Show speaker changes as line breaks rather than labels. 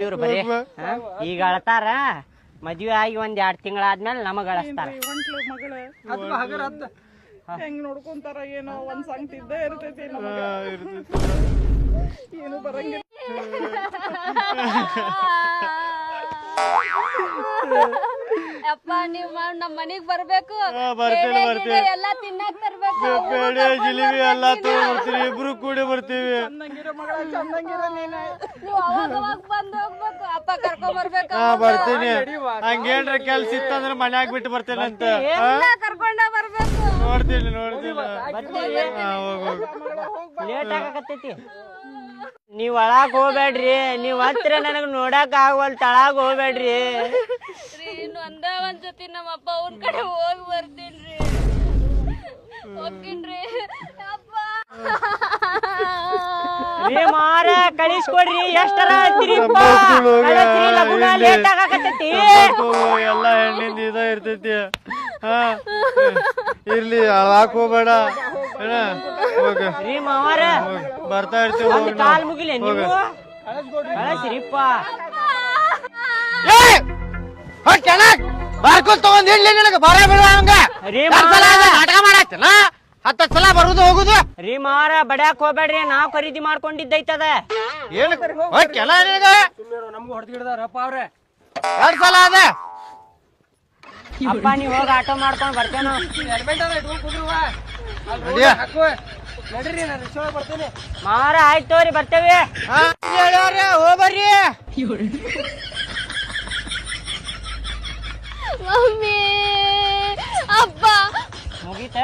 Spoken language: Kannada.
ಇವ್ರು ಬರೀ ಈಗ ಅಳ್ತಾರ ಮದ್ವೆ ಆಗಿ ಒಂದ್ 2 ತಿಂಗಳಾದ್ಮೇಲೆ ನಮಗ ಅಳಸ್ತಾರ.
ಹೆಂಗ್ ನೋಡ್ಕೊಂತಾರ ಏನೋ ಒಂದ್ ಸಂಗತಿ ಇದ್ದೇ ಇರ್ತೈತಿ ಏನು ಬರಂಗಿಲ್ಲ.
ಅಪ್ಪ ನೀವ್ ನಮ್ ಮನಿಗ್ ಬರ್ಬೇಕು, ಎಲ್ಲಾ ತಿನ್ನಕ್ ತರ್ಬೇಕು,
ಜಿಲೇಬಿ ಎಲ್ಲಾ ತಗೊಂಡ್ಬರ್ತೀವಿ, ಇಬ್ರು ಕೂಡಿ ಬರ್ತೀವಿ.
ಚಂದಂಗಿರೋ ಮಗಳ ಚಂದಂಗಿರೋ ನೀನು
ಅವಾಗ ಬಂದ್ ಹೋಗ್ಬೇಕು. ಅಪ್ಪ ಕರ್ಕೊಂಡ್ ಬರ್ಬೇಕು.
ಬರ್ತೀನಿ. ಹಂಗೇನ್ರ ಕೆಲ್ಸ ಇತ್ತಂದ್ರ ಮನ್ಯಾಗ ಬಿಟ್ಟು ಬರ್ತೇನಂತ.
ಕರ್ಕೊಂಡ ಬರ್ಬೇಕು.
ನೋಡ್ತೀನಿ
ಲೇಟ್ ಆಗಕತ್ತೈತಿ. ನೀವ್ ಒಳಗ್ ಹೋಗ್ಬೇಡ್ರಿ, ನೀವ್ ಹತ್ರ ನನಗ್ ನೋಡಕ್ ಆಗವಲ್. ತಳಾಗ್ ಹೋಗ್ಬೇಡ್ರಿ.
ಇನ್ನು ಒಂದ್ ಜೊತೆ ನಮ್ಮ ಅಪ್ಪ ಅವ್ನ ಕಡೆ ಹೋಗಿ ಬರ್ತೀನ್ರಿ. ಹೋಗ್ತೀನ್ರಿ ಅಪ್ಪ.
ನೀ ಮಾರ ಕಳಿಸ್ಕೊಡ್ರಿ. ಎಷ್ಟರ ಲೇಟ್ ಆಗಕತ್ತೈತಿ.
ಎಲ್ಲಾ ಹೆಣ್ಣಿಂದ ಇದ ಇರ್ತೈತಿ. ಇರ್ಲಿ ಅಳಾಕ್ ಹೋಗ್ಬೇಡ.
ರೀ ಮಾವಾರ
ಬರ್ತಾ ಇರ್ತೀವಿ.
ಕಾಲ್ ಮುಗಿಲೆ ನೀವು ಕಳಿಸ್ರಿಪ್ಪ.
ಬಾರ್ಕೋಲ್ ತಗೊಂಡ್ ಇಡ್ಲಿ ನಿನಗ ಬರ ಬಿಡ ಹಂಗ ನಾಟಕ ಮಾಡಾಕ್ತೇನ. 10 ಸಲ ಬರುದು ಹೋಗುದು.
ರೀ ಮಾರ ಬಡ್ಯಾಕ್ ಹೋಗ್ಬೇಡ್ರಿ, ನಾವ್ ಖರೀದಿ ಮಾಡ್ಕೊಂಡಿದ್ದೈತದ.
ಏನ್ ಕೆಲ
ನಮ್ಗೂ ಹೊಡೆದಿಡ್ದಾರಪ್ಪ ಅವ್ರೆ.
2 ಸಲ ಅದ.
ಅಪ್ಪ ನೀವ್ ಹೋಗಿ ಆಟೋ ಮಾಡ್ಕೊಂಡ್ ಬರ್ತೇನೋ.
ಹೆಲ್ಮೆಟ್ ಅದ ಇಟ್ಕೊಂಡ್ ಕುಂದ್ರುವ. ನಡ್ರಿ ನಾನು ರಿಕ್ಷಾ ಬರ್ತೇನೆ.
ಮಾರ ಆಯ್ತು ತೋರಿ ಬರ್ತೇವೆ.
ಹೋಗ್ಬರ್ರಿ.
ಮಮ್ಮಿ ಅಪ್ಪ
ಮುಗೀತ